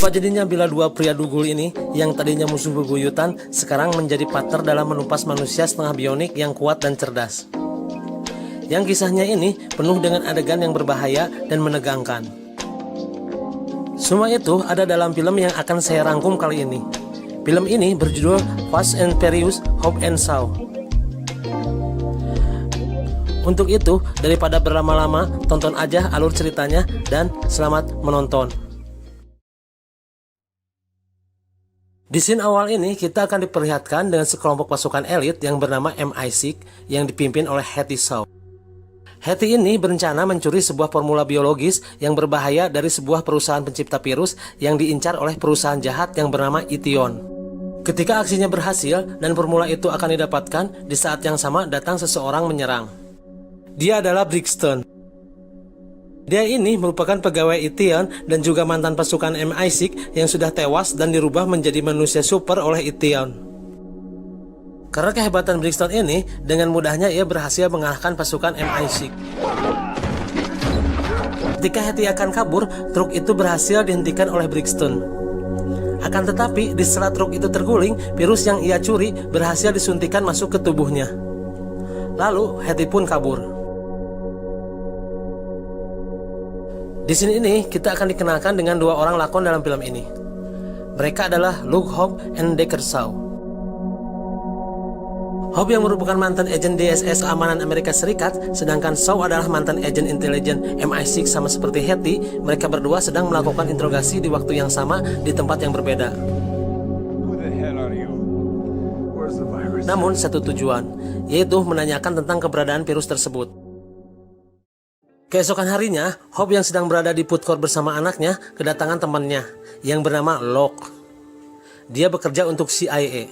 Apa jadinya bila dua pria dugul ini yang tadinya musuh bebuyutan sekarang menjadi partner dalam menumpas manusia setengah bionik yang kuat dan cerdas? Yang kisahnya ini penuh dengan adegan yang berbahaya dan menegangkan. Semua itu ada dalam film yang akan saya rangkum kali ini. Film ini berjudul Fast and Furious Hobbs and Shaw. Untuk itu, daripada berlama-lama, tonton aja alur ceritanya dan selamat menonton. Di scene awal ini, kita akan diperlihatkan dengan sekelompok pasukan elit yang bernama MI6 yang dipimpin oleh Hetty Shaw. Hetty ini berencana mencuri sebuah formula biologis yang berbahaya dari sebuah perusahaan pencipta virus yang diincar oleh perusahaan jahat yang bernama Etion. Ketika aksinya berhasil dan formula itu akan didapatkan, di saat yang sama datang seseorang menyerang. Dia adalah Brixton. Dia ini merupakan pegawai Etion dan juga mantan pasukan MI6 yang sudah tewas dan dirubah menjadi manusia super oleh Etion. Karena kehebatan Brixton ini, dengan mudahnya ia berhasil mengalahkan pasukan MI6. Ketika Hetty akan kabur, truk itu berhasil dihentikan oleh Brixton. Akan tetapi, di sela truk itu terguling, virus yang ia curi berhasil disuntikan masuk ke tubuhnya. Lalu, Hetty pun kabur. Di sini ini, kita akan dikenalkan dengan dua orang lakon dalam film ini. Mereka adalah Luke Hobbs and Deckard Shaw. Hobbs yang merupakan mantan agen DSS keamanan Amerika Serikat, sedangkan Shaw adalah mantan agen intelijen MI6 sama seperti Hetty. Mereka berdua sedang melakukan interogasi di waktu yang sama di tempat yang berbeda. Namun satu tujuan, yaitu menanyakan tentang keberadaan virus tersebut. Keesokan harinya, Hobbs yang sedang berada di food court bersama anaknya kedatangan temannya yang bernama Locke. Dia bekerja untuk CIA.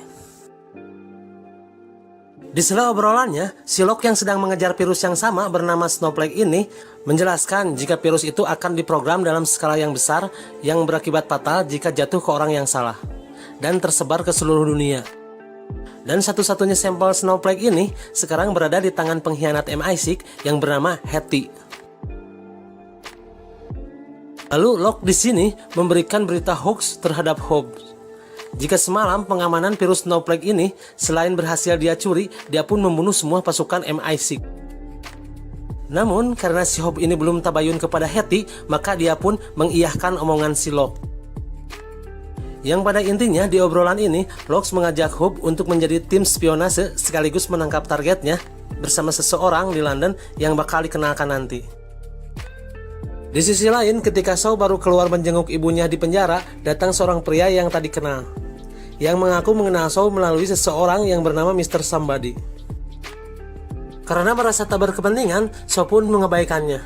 Di sela obrolannya, si Locke yang sedang mengejar virus yang sama bernama Snowflake ini menjelaskan jika virus itu akan diprogram dalam skala yang besar yang berakibat fatal jika jatuh ke orang yang salah dan tersebar ke seluruh dunia. Dan satu-satunya sampel Snowflake ini sekarang berada di tangan pengkhianat MI6 yang bernama Hetty. Lalu Locke di sini memberikan berita hoax terhadap Hobbs. Jika semalam pengamanan virus Snowflake ini selain berhasil dia curi, dia pun membunuh semua pasukan MI6. Namun karena si Hobbs ini belum tabayun kepada Hetty, maka dia pun mengiyahkan omongan si Locke. Yang pada intinya di obrolan ini, Locke mengajak Hobbs untuk menjadi tim spionase sekaligus menangkap targetnya bersama seseorang di London yang bakal dikenalkan nanti. Di sisi lain, ketika Shaw baru keluar menjenguk ibunya di penjara, datang seorang pria yang tadi kenal, yang mengaku mengenal Shaw melalui seseorang yang bernama Mr. Somebody. Karena merasa tak berkepentingan, Shaw pun mengabaikannya.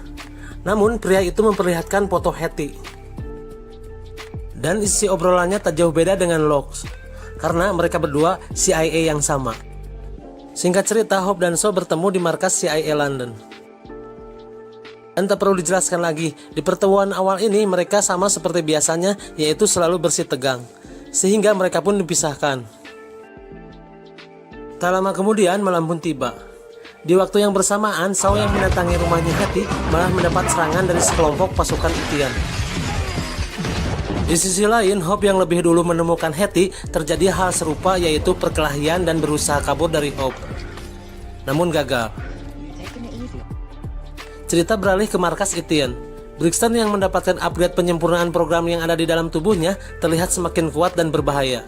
Namun, pria itu memperlihatkan foto Hetty. Dan isi obrolannya tak jauh beda dengan Locke, karena mereka berdua CIA yang sama. Singkat cerita, Hobbs dan Shaw bertemu di markas CIA London. Dan tak perlu dijelaskan lagi, di pertemuan awal ini mereka sama seperti biasanya, yaitu selalu bersih tegang, sehingga mereka pun dipisahkan. Tak lama kemudian malam pun tiba. Di waktu yang bersamaan, Shaw yang mendatangi rumahnya Hetty malah mendapat serangan dari sekelompok pasukan Etion. Di sisi lain, Hobbs yang lebih dulu menemukan Hetty, terjadi hal serupa yaitu perkelahian dan berusaha kabur dari Hobbs. Namun gagal. Cerita beralih ke markas Etion. Brixton yang mendapatkan upgrade penyempurnaan program yang ada di dalam tubuhnya terlihat semakin kuat dan berbahaya.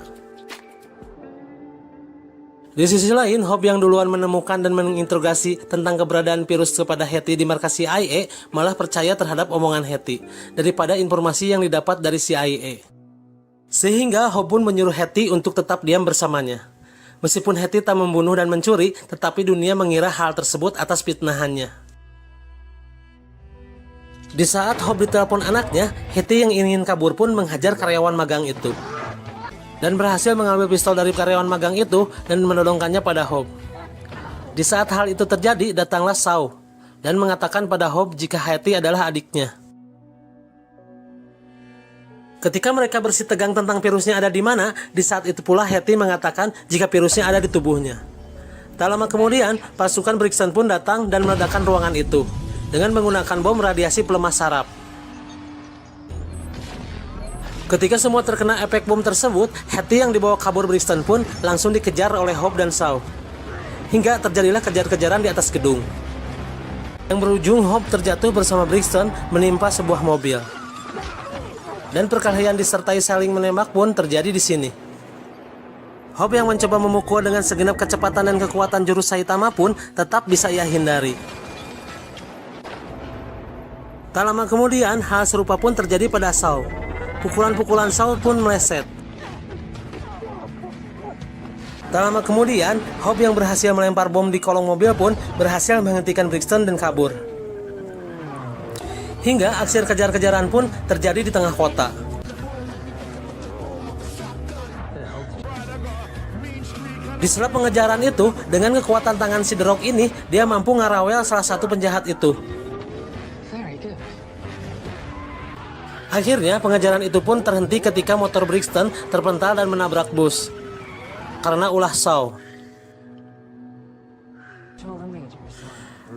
Di sisi lain, Hobbs yang duluan menemukan dan menginterogasi tentang keberadaan virus kepada Hetty di markas CIA malah percaya terhadap omongan Hetty daripada informasi yang didapat dari CIA. Sehingga Hobbs pun menyuruh Hetty untuk tetap diam bersamanya. Meskipun Hetty tak membunuh dan mencuri, tetapi dunia mengira hal tersebut atas fitnahannya. Di saat Hobbs ditelepon anaknya, Hetty yang ingin kabur pun menghajar karyawan magang itu. Dan berhasil mengambil pistol dari karyawan magang itu dan menodongkannya pada Hobbs. Di saat hal itu terjadi, datanglah Shaw dan mengatakan pada Hobbs jika Hetty adalah adiknya. Ketika mereka bersih tegang tentang virusnya ada di mana, di saat itu pula Hetty mengatakan jika virusnya ada di tubuhnya. Tak lama kemudian, pasukan Brixton pun datang dan meledakkan ruangan itu dengan menggunakan bom radiasi pelemah saraf. Ketika semua terkena efek bom tersebut, Hetty yang dibawa kabur Brixton pun langsung dikejar oleh Hope dan Shaw. Hingga terjadilah kejar-kejaran di atas gedung. Yang berujung Hope terjatuh bersama Brixton menimpa sebuah mobil. Dan perkelahian disertai saling menembak pun terjadi di sini. Hope yang mencoba memukul dengan segenap kecepatan dan kekuatan jurus Saitama pun tetap bisa ia hindari. Tak lama kemudian, hal serupa pun terjadi pada Shaw. Pukulan-pukulan Shaw pun meleset. Tak lama kemudian, Hope yang berhasil melempar bom di kolong mobil pun berhasil menghentikan Brixton dan kabur. Hingga aksi kejar-kejaran pun terjadi di tengah kota. Di sela pengejaran itu, dengan kekuatan tangan si The Rock ini, dia mampu ngarawel salah satu penjahat itu. Akhirnya, pengejaran itu pun terhenti ketika motor Brixton terpental dan menabrak bus. Karena ulah Shaw.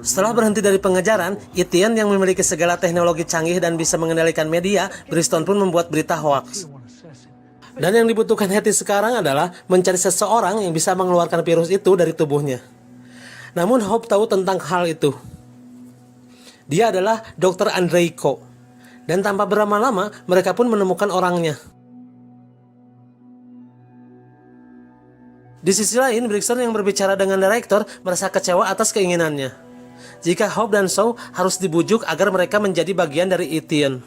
Setelah berhenti dari pengejaran, Etienne yang memiliki segala teknologi canggih dan bisa mengendalikan media, Brixton pun membuat berita hoax. Dan yang dibutuhkan Hetty sekarang adalah mencari seseorang yang bisa mengeluarkan virus itu dari tubuhnya. Namun Hope tahu tentang hal itu. Dia adalah Dr. Andreiko. Dan tanpa berlama-lama, mereka pun menemukan orangnya. Di sisi lain, Brixton yang berbicara dengan direktur merasa kecewa atas keinginannya. Jika Hope dan Shaw harus dibujuk agar mereka menjadi bagian dari Etienne.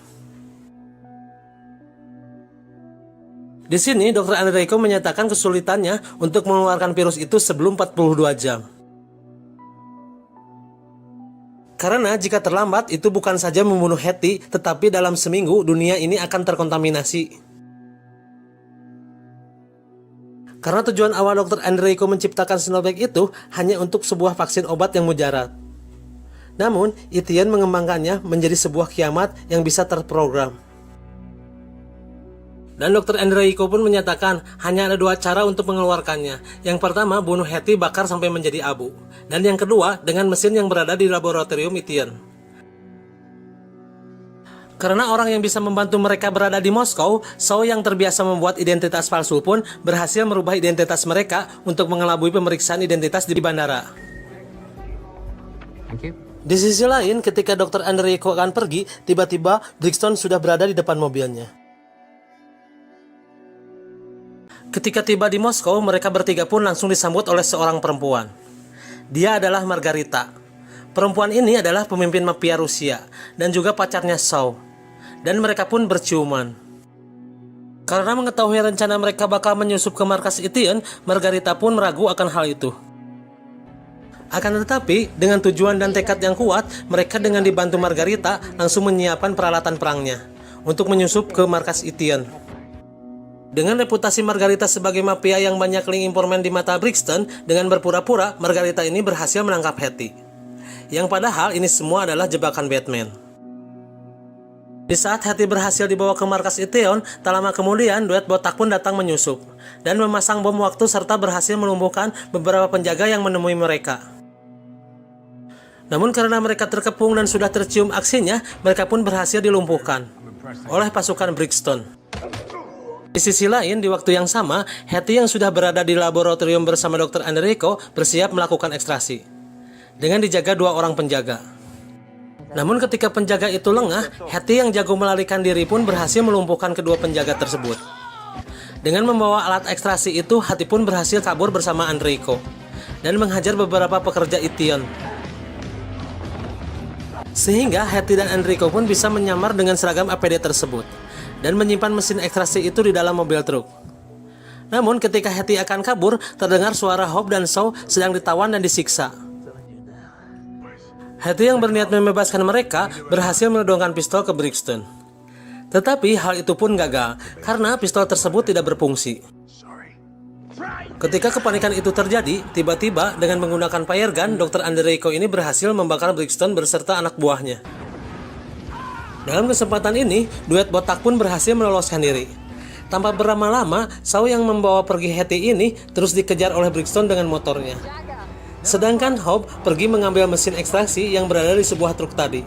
Di sini, Dr. Andreiko menyatakan kesulitannya untuk mengeluarkan virus itu sebelum 42 jam. Karena jika terlambat, itu bukan saja membunuh Hetty, tetapi dalam seminggu dunia ini akan terkontaminasi. Karena tujuan awal Dr. Andreiko menciptakan Sinovac itu hanya untuk sebuah vaksin obat yang mujarab. Namun, Etienne mengembangkannya menjadi sebuah kiamat yang bisa terprogram. Dan Dr. Andreiko pun menyatakan hanya ada dua cara untuk mengeluarkannya. Yang pertama, bunuh Hetty bakar sampai menjadi abu. Dan yang kedua, dengan mesin yang berada di laboratorium Etienne. Karena orang yang bisa membantu mereka berada di Moskow, Shaw yang terbiasa membuat identitas palsu pun berhasil merubah identitas mereka untuk mengelabui pemeriksaan identitas di bandara. Di sisi lain, ketika Dr. Andreiko akan pergi, tiba-tiba Brixton sudah berada di depan mobilnya. Ketika tiba di Moskow, mereka bertiga pun langsung disambut oleh seorang perempuan. Dia adalah Margarita. Perempuan ini adalah pemimpin mafia Rusia dan juga pacarnya Shaw. Dan mereka pun berciuman. Karena mengetahui rencana mereka bakal menyusup ke markas Etienne, Margarita pun meragu akan hal itu. Akan tetapi, dengan tujuan dan tekad yang kuat, mereka dengan dibantu Margarita langsung menyiapkan peralatan perangnya untuk menyusup ke markas Etienne. Dengan reputasi Margarita sebagai mafia yang banyak link informan di mata Brixton, dengan berpura-pura, Margarita ini berhasil menangkap Hetty. Yang padahal ini semua adalah jebakan Batman. Di saat Hetty berhasil dibawa ke markas Etienne, tak lama kemudian duet botak pun datang menyusup dan memasang bom waktu serta berhasil melumpuhkan beberapa penjaga yang menemui mereka. Namun karena mereka terkepung dan sudah tercium aksinya, mereka pun berhasil dilumpuhkan oleh pasukan Brixton. Di sisi lain, di waktu yang sama, Hetty yang sudah berada di laboratorium bersama Dr. Andreiko bersiap melakukan ekstraksi dengan dijaga dua orang penjaga. Namun ketika penjaga itu lengah, Hetty yang jago melarikan diri pun berhasil melumpuhkan kedua penjaga tersebut. Dengan membawa alat ekstraksi itu, Hetty pun berhasil kabur bersama Andreiko dan menghajar beberapa pekerja Etienne. Sehingga Hetty dan Andreiko pun bisa menyamar dengan seragam APD tersebut dan menyimpan mesin ekstraksi itu di dalam mobil truk. Namun ketika Hetty akan kabur, terdengar suara Hope dan Shaw sedang ditawan dan disiksa. Hetty yang berniat membebaskan mereka berhasil menodongkan pistol ke Brixton. Tetapi hal itu pun gagal karena pistol tersebut tidak berfungsi. Ketika kepanikan itu terjadi, tiba-tiba dengan menggunakan fire gun, Dr. Andreiko ini berhasil membakar Brixton beserta anak buahnya. Dalam kesempatan ini, duet botak pun berhasil meloloskan diri. Tanpa berlama-lama, Shaw yang membawa pergi Hetty ini terus dikejar oleh Brixton dengan motornya. Sedangkan Hope pergi mengambil mesin ekstraksi yang berada di sebuah truk tadi.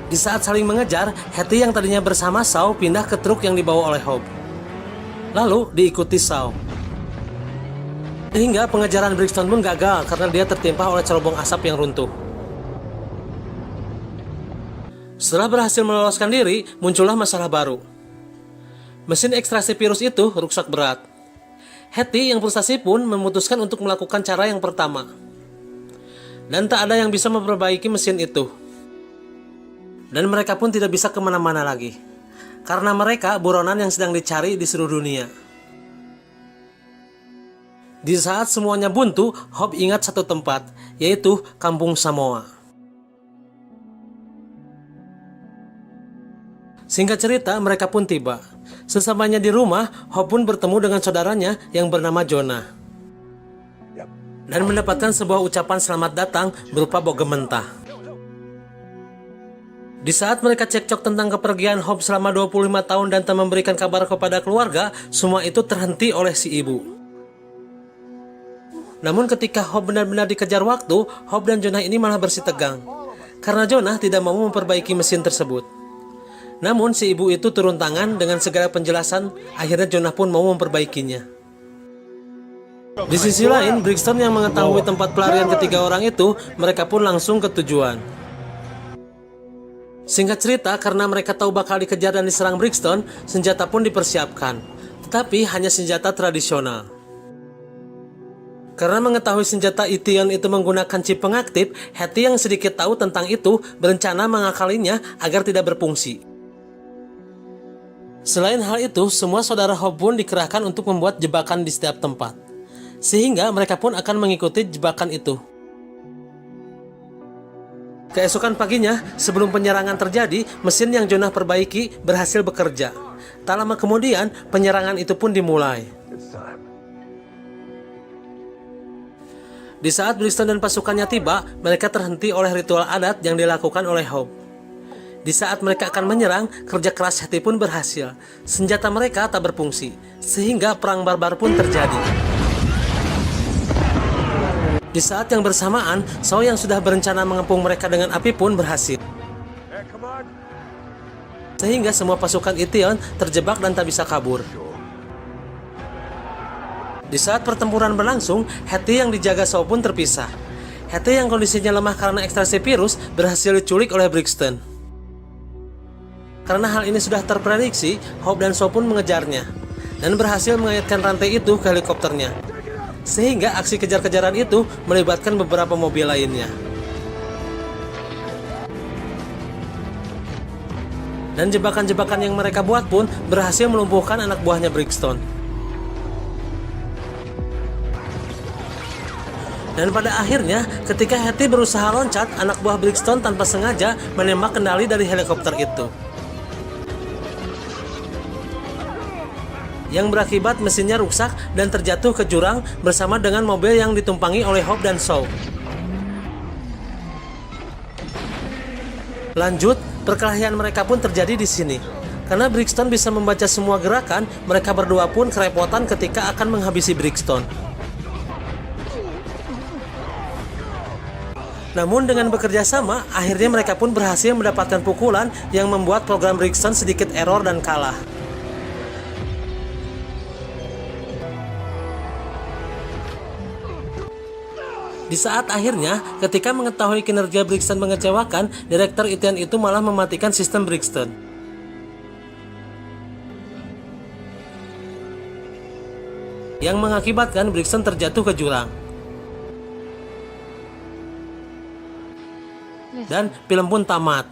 Di Di saat saling mengejar, Hetty yang tadinya bersama Shaw pindah ke truk yang dibawa oleh Hope. Lalu diikuti Shaw. Hingga pengejaran Brixton pun gagal karena dia tertimpa oleh cerobong asap yang runtuh. Setelah berhasil meloloskan diri, muncullah masalah baru. Mesin ekstraksi virus itu rusak berat. Hetty yang frustasi pun memutuskan untuk melakukan cara yang pertama. Dan tak ada yang bisa memperbaiki mesin itu. Dan mereka pun tidak bisa kemana-mana lagi. Karena mereka buronan yang sedang dicari di seluruh dunia. Di saat semuanya buntu, Hope ingat satu tempat, yaitu Kampung Samoa. Singkat cerita, mereka pun tiba. Sesamanya di rumah, Hope pun bertemu dengan saudaranya yang bernama Jonah. Dan mendapatkan sebuah ucapan selamat datang berupa bogem mentah. Di saat mereka cekcok tentang kepergian Hope selama 25 tahun dan tak memberikan kabar kepada keluarga, semua itu terhenti oleh si ibu. Namun ketika Hope benar-benar dikejar waktu, Hope dan Jonah ini malah bersih tegang. Karena Jonah tidak mau memperbaiki mesin tersebut. Namun si ibu itu turun tangan dengan segala penjelasan, akhirnya Jonah pun mau memperbaikinya. Di sisi lain, Brixton yang mengetahui tempat pelarian ketiga orang itu, mereka pun langsung ke tujuan. Singkat cerita, karena mereka tahu bakal dikejar dan diserang Brixton, senjata pun dipersiapkan. Tetapi hanya senjata tradisional. Karena mengetahui senjata Etion itu menggunakan chip pengaktif, Hetty yang sedikit tahu tentang itu berencana mengakalinya agar tidak berfungsi. Selain hal itu, semua saudara Hope pun dikerahkan untuk membuat jebakan di setiap tempat. Sehingga mereka pun akan mengikuti jebakan itu. Keesokan paginya, sebelum penyerangan terjadi, mesin yang Jonah perbaiki berhasil bekerja. Tak lama kemudian, penyerangan itu pun dimulai. Di saat Brixton dan pasukannya tiba, mereka terhenti oleh ritual adat yang dilakukan oleh Hope. Di saat mereka akan menyerang, kerja keras Hetty pun berhasil. Senjata mereka tak berfungsi, sehingga perang barbar pun terjadi. Di saat yang bersamaan, Shaw yang sudah berencana mengepung mereka dengan api pun berhasil. Sehingga semua pasukan Etion terjebak dan tak bisa kabur. Di saat pertempuran berlangsung, Hetty yang dijaga Shaw pun terpisah. Hetty yang kondisinya lemah karena ekstraksi virus berhasil diculik oleh Brixton. Karena hal ini sudah terprediksi, Hope dan Shaw pun mengejarnya dan berhasil mengaitkan rantai itu ke helikopternya. Sehingga aksi kejar-kejaran itu melibatkan beberapa mobil lainnya. Dan jebakan-jebakan yang mereka buat pun berhasil melumpuhkan anak buahnya Brixton. Dan pada akhirnya, ketika Hetty berusaha loncat, anak buah Brixton tanpa sengaja menembak kendali dari helikopter itu. Yang berakibat mesinnya rusak dan terjatuh ke jurang bersama dengan mobil yang ditumpangi oleh Hope dan Shaw. Lanjut, perkelahian mereka pun terjadi di sini. Karena Brixton bisa membaca semua gerakan, mereka berdua pun kerepotan ketika akan menghabisi Brixton. Namun dengan bekerja sama, akhirnya mereka pun berhasil mendapatkan pukulan yang membuat program Brixton sedikit error dan kalah. Di saat akhirnya, ketika mengetahui kinerja Brixton mengecewakan, Direktur Etion itu malah mematikan sistem Brixton. Yang mengakibatkan Brixton terjatuh ke jurang. Dan film pun tamat.